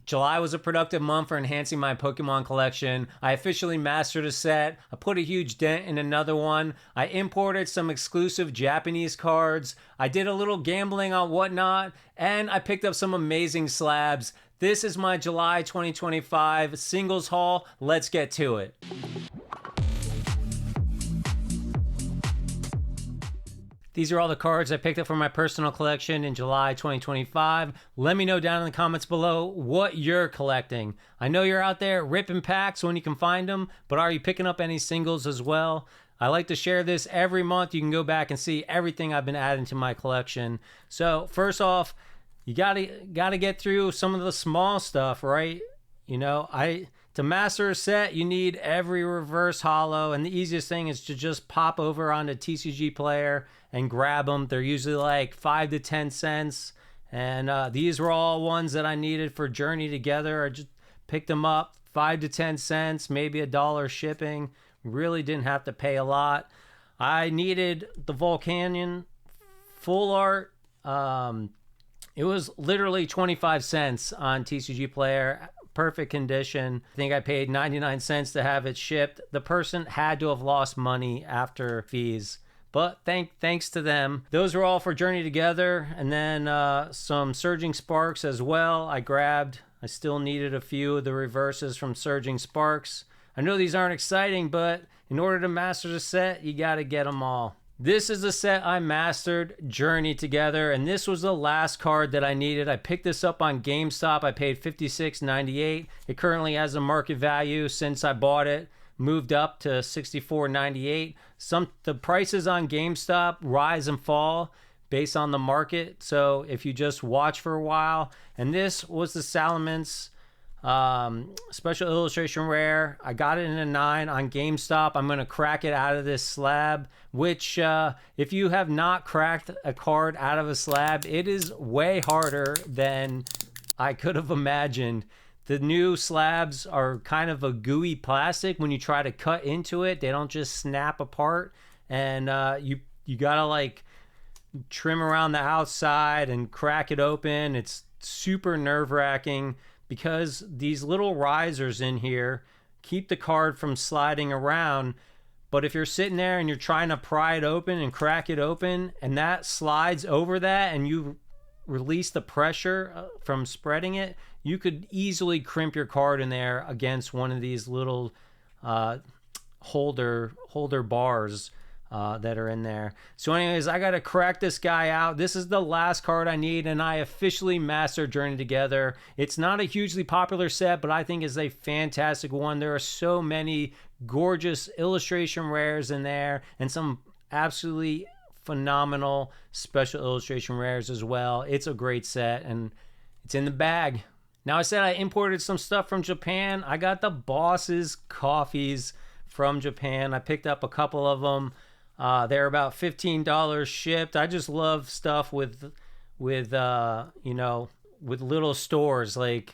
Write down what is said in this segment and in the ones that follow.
July was a productive month for enhancing my Pokemon collection. I officially mastered a set. I put a huge dent in another one. I imported some exclusive Japanese cards. I did a little gambling on Whatnot, and I picked up some amazing slabs. This is my July 2025 singles haul. Let's get to it. These are all the cards I picked up from my personal collection in July 2025. Let me know down in the comments below what you're collecting. I know you're out there ripping packs when you can find them, but are you picking up any singles as well? I like to share this every month. You can go back and see everything I've been adding to my collection. So first off, you gotta get through some of the small stuff, right? You know, to master a set, you need every reverse holo, and the easiest thing is to just pop over onto TCG Player and grab them. They're usually like 5 to 10 cents, and these were all ones that I needed for Journey Together. I just picked them up, 5 to 10 cents, maybe $1 shipping. Really didn't have to pay a lot. I needed the Volcanion full art. It was literally 25 cents on TCG Player. Perfect condition. I think I paid 99 cents to have it shipped. The person had to have lost money after fees, but thanks to them. Those were all for Journey Together, and then some Surging Sparks as well. I still needed a few of the reverses from Surging Sparks. I know these aren't exciting, but in order to master the set, you got to get them all. This is the set I mastered, Journey Together, and this was the last card that I needed. I picked this up on GameStop. I paid $56.98. It currently has a market value since I bought it, moved up to $64.98. The prices on GameStop rise and fall based on the market, so if you just watch for a while. And this was the Salamence special illustration rare. I got it in a 9 on GameStop. I'm going to crack it out of this slab, which if you have not cracked a card out of a slab, it is way harder than I could have imagined. The new slabs are kind of a gooey plastic. When you try to cut into it, they don't just snap apart, and you gotta like trim around the outside and crack it open. It's super nerve-wracking because these little risers in here keep the card from sliding around. But if you're sitting there and you're trying to pry it open and crack it open, and that slides over that, and you release the pressure from spreading it, you could easily crimp your card in there against one of these little holder bars that are in there. So anyways, I gotta crack this guy out. This is the last card I need, and I officially mastered Journey Together. It's not a hugely popular set, but I think is a fantastic one. There are so many gorgeous illustration rares in there, and some absolutely phenomenal special illustration rares as well. It's a great set, and it's in the bag. Now, I said I imported some stuff from Japan. I got the Boss's coffees from Japan. I picked up a couple of them. They're about $15 shipped. I just love stuff with you know, with little stores like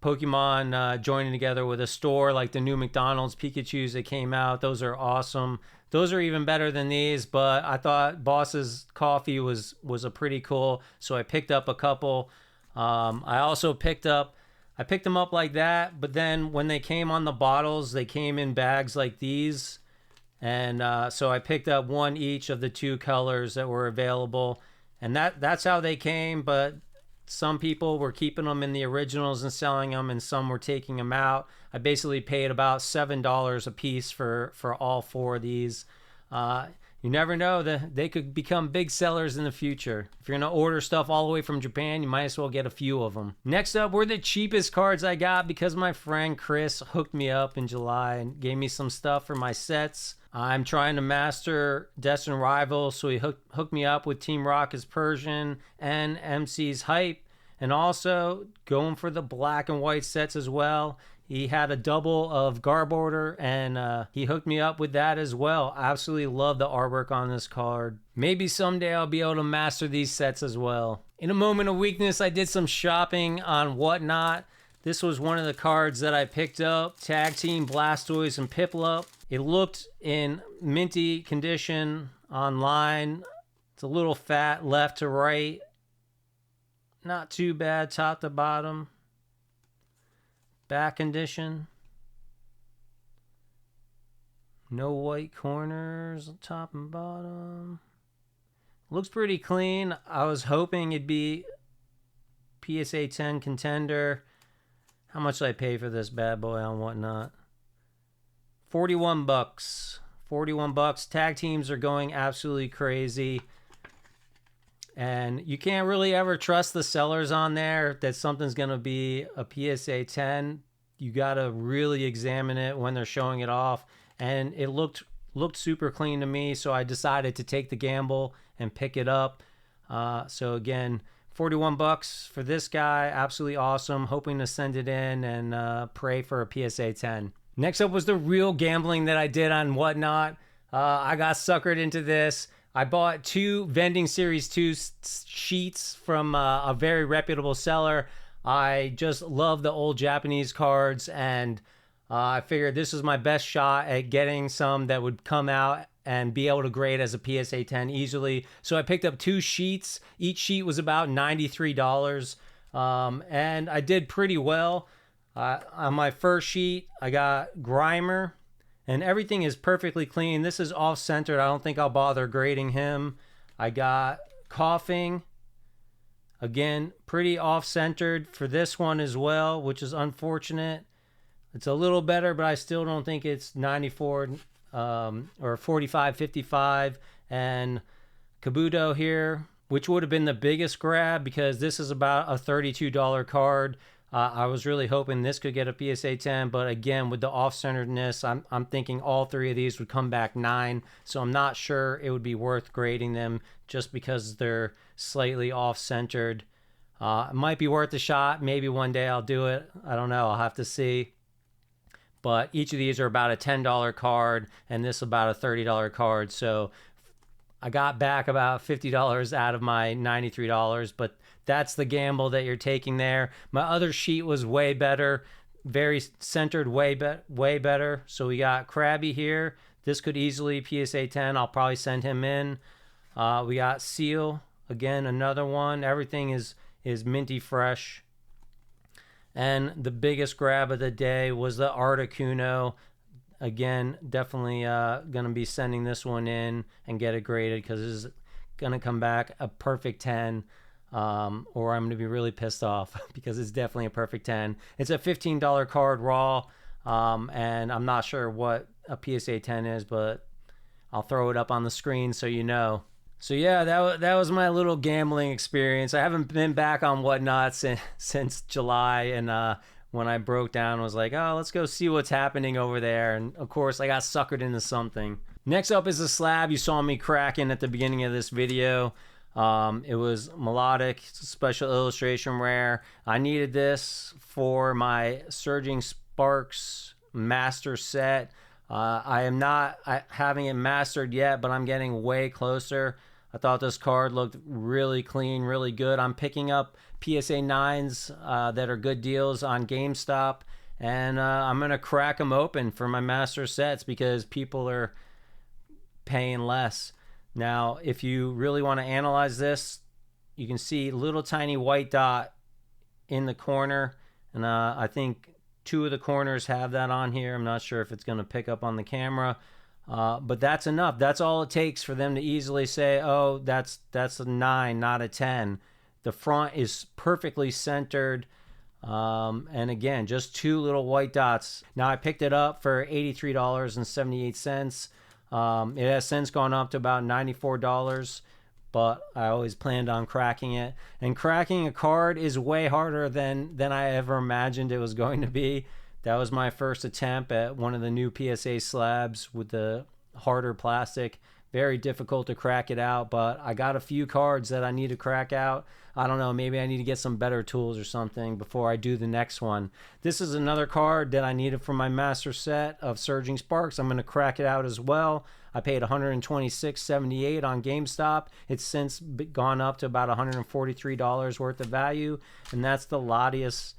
Pokemon joining together with a store, like the new McDonald's Pikachus that came out. Those are awesome. Those are even better than these, but I thought Boss's coffee was a pretty cool, so I picked up a couple. I also picked them up like that, but then when they came on the bottles, they came in bags like these. And so I picked up one each of the 2 colors that were available, and that's how they came. But some people were keeping them in the originals and selling them, and some were taking them out. I basically paid about $7 a piece for all 4 of these. You never know, that they could become big sellers in the future. If you're gonna order stuff all the way from Japan, you might as well get a few of them. Next up were the cheapest cards I got because my friend Chris hooked me up in July and gave me some stuff for my sets. I'm trying to master Destined Rivals, so he hooked me up with Team Rocket's Persian and MC's Hype, and also going for the black and white sets as well. He had a double of Garb Order, and he hooked me up with that as well. Absolutely love the artwork on this card. Maybe someday I'll be able to master these sets as well. In a moment of weakness, I did some shopping on Whatnot. This was one of the cards that I picked up. Tag Team Blastoise and Piplup. It looked in minty condition online. It's a little fat left to right. Not too bad top to bottom. Back condition. No white corners, top and bottom. Looks pretty clean. I was hoping it'd be PSA 10 contender. How much did I pay for this bad boy on Whatnot? 41 bucks. 41 bucks. Tag teams are going absolutely crazy. And you can't really ever trust the sellers on there that something's going to be a PSA 10. You got to really examine it when they're showing it off. And it looked super clean to me, so I decided to take the gamble and pick it up. So again, 41 bucks for this guy. Absolutely awesome. Hoping to send it in and pray for a PSA 10. Next up was the real gambling that I did on Whatnot. I got suckered into this. I bought 2 Vending Series 2 sheets from a very reputable seller. I just love the old Japanese cards, and I figured this was my best shot at getting some that would come out and be able to grade as a PSA 10 easily. So I picked up 2 sheets. Each sheet was about $93. And I did pretty well. On my first sheet, I got Grimer, and everything is perfectly clean. This is off-centered. I don't think I'll bother grading him. I got Coughing. Again, pretty off-centered for this one as well, which is unfortunate. It's a little better, but I still don't think it's 94 or 45, 55. And Kabuto here, which would have been the biggest grab because this is about a $32 card. I was really hoping this could get a PSA 10, but again, with the off-centeredness, I'm thinking all 3 of these would come back 9. So I'm not sure it would be worth grading them just because they're slightly off-centered. It might be worth a shot. Maybe one day I'll do it. I don't know. I'll have to see. But each of these are about a $10 card, and this about a $30 card. So I got back about $50 out of my $93, but that's the gamble that you're taking there. My other sheet was way better, very centered, way better. So we got Krabby here. This could easily PSA 10. I'll probably send him in. We got Seal, again, another one. Everything is minty fresh. And the biggest grab of the day was the Articuno. Again, definitely going to be sending this one in and get it graded because this is going to come back a perfect 10. Or I'm going to be really pissed off because it's definitely a perfect 10. It's a $15 card raw, and I'm not sure what a PSA 10 is, but I'll throw it up on the screen so you know. So yeah, that was my little gambling experience. I haven't been back on Whatnot since July, and when I broke down, I was like, oh, let's go see what's happening over there. And of course, I got suckered into something. Next up is the Slab. You saw me cracking at the beginning of this video. It was melodic, special illustration rare. I needed this for my Surging Sparks master set. I am not having it mastered yet, but I'm getting way closer. I thought this card looked really clean, really good. I'm picking up PSA 9s that are good deals on GameStop, and I'm going to crack them open for my master sets because people are paying less. Now, if you really want to analyze this, you can see little tiny white dot in the corner, and I think 2 of the corners have that on here. I'm not sure if it's going to pick up on the camera, but that's enough. That's all it takes for them to easily say, oh, that's a 9, not a 10. The front is perfectly centered, and again, just 2 little white dots. Now, I picked it up for $83.78. It has since gone up to about $94, but I always planned on cracking it. And cracking a card is way harder than I ever imagined it was going to be. That was my first attempt at one of the new PSA slabs with the harder plastic. Very difficult to crack it out, but I got a few cards that I need to crack out. I don't know, maybe I need to get some better tools or something before I do the next one. This is another card that I needed for my master set of Surging Sparks. I'm going to crack it out as well. I paid $126.78 on GameStop. It's since gone up to about $143 worth of value, and that's the Latias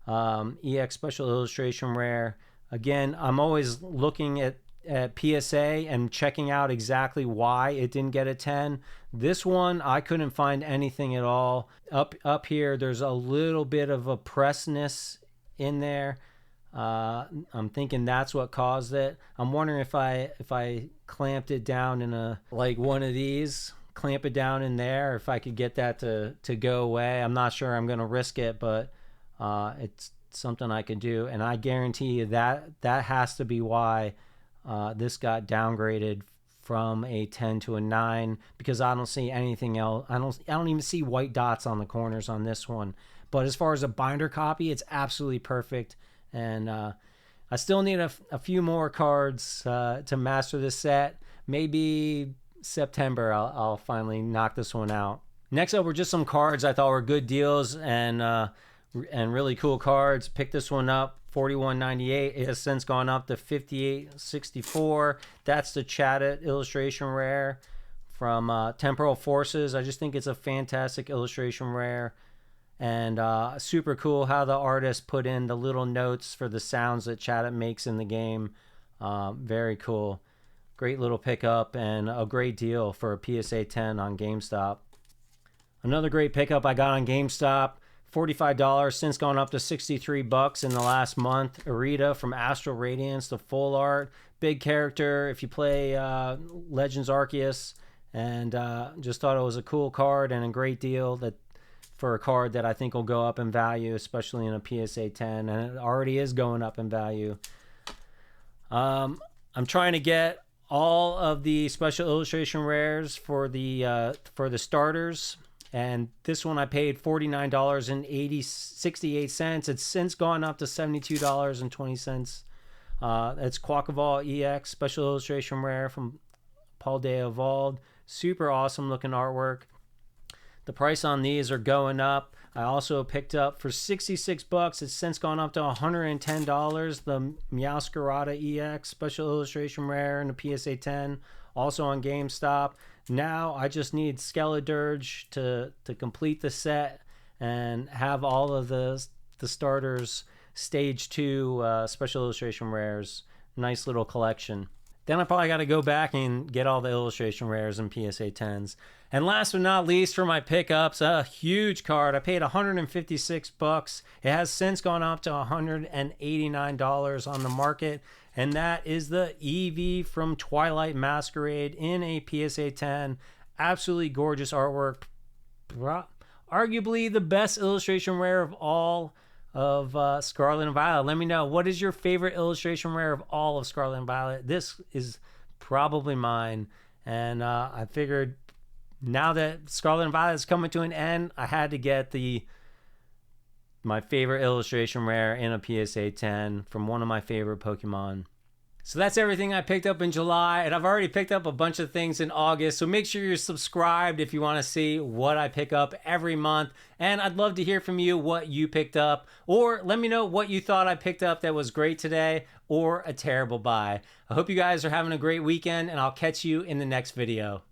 EX Special Illustration Rare. Again, I'm always looking at PSA and checking out exactly why it didn't get a 10. This one, I couldn't find anything at all. Up here, there's a little bit of a pressness in there. I'm thinking that's what caused it. I'm wondering if I clamped it down in a, like one of these, clamp it down in there, if I could get that to go away. I'm not sure I'm gonna risk it, but it's something I can do, and I guarantee you that has to be why this got downgraded from a 10 to a 9, because I don't see anything else. I don't even see white dots on the corners on this one. But as far as a binder copy, it's absolutely perfect. And I still need a few more cards to master this set. Maybe September I'll finally knock this one out. Next up were just some cards I thought were good deals and really cool cards. Picked this one up, $41.98. It has since gone up to $58.64. That's the Chatted illustration rare from Temporal Forces. I just think it's a fantastic illustration rare. And super cool how the artist put in the little notes for the sounds that Chatted makes in the game. Very cool. Great little pickup and a great deal for a PSA 10 on GameStop. Another great pickup I got on GameStop, $45, since gone up to $63 in the last month. Arita from Astral Radiance, the full art. Big character if you play Legends Arceus. And just thought it was a cool card and a great deal for a card that I think will go up in value, especially in a PSA 10. And it already is going up in value. I'm trying to get all of the special illustration rares for the starters, and this one I paid $49.68. It's since gone up to $72.20. It's Quackball EX special illustration rare from Paul De Evolved. Super awesome looking artwork. The price on these are going up. I also picked up for $66. It's since gone up to $110. The Meowscarada EX special illustration rare in the PSA 10, also on GameStop. Now I just need Skeledirge to complete the set and have all of the starters stage 2 special illustration rares. Nice little collection. Then I probably got to go back and get all the illustration rares and PSA 10s. And last but not least for my pickups, a huge card. I paid $156. It has since gone up to $189 on the market. And that is the Eevee from Twilight Masquerade in a PSA 10. Absolutely gorgeous artwork. Arguably the best illustration rare of all of Scarlet and Violet. Let me know, what is your favorite illustration rare of all of Scarlet and Violet? This is probably mine. And I figured now that Scarlet and Violet is coming to an end, I had to get my favorite illustration rare in a PSA 10 from one of my favorite Pokemon. So that's everything I picked up in July, and I've already picked up a bunch of things in August, so make sure you're subscribed if you want to see what I pick up every month. And I'd love to hear from you what you picked up, or let me know what you thought I picked up that was great today or a terrible buy. I hope you guys are having a great weekend, and I'll catch you in the next video.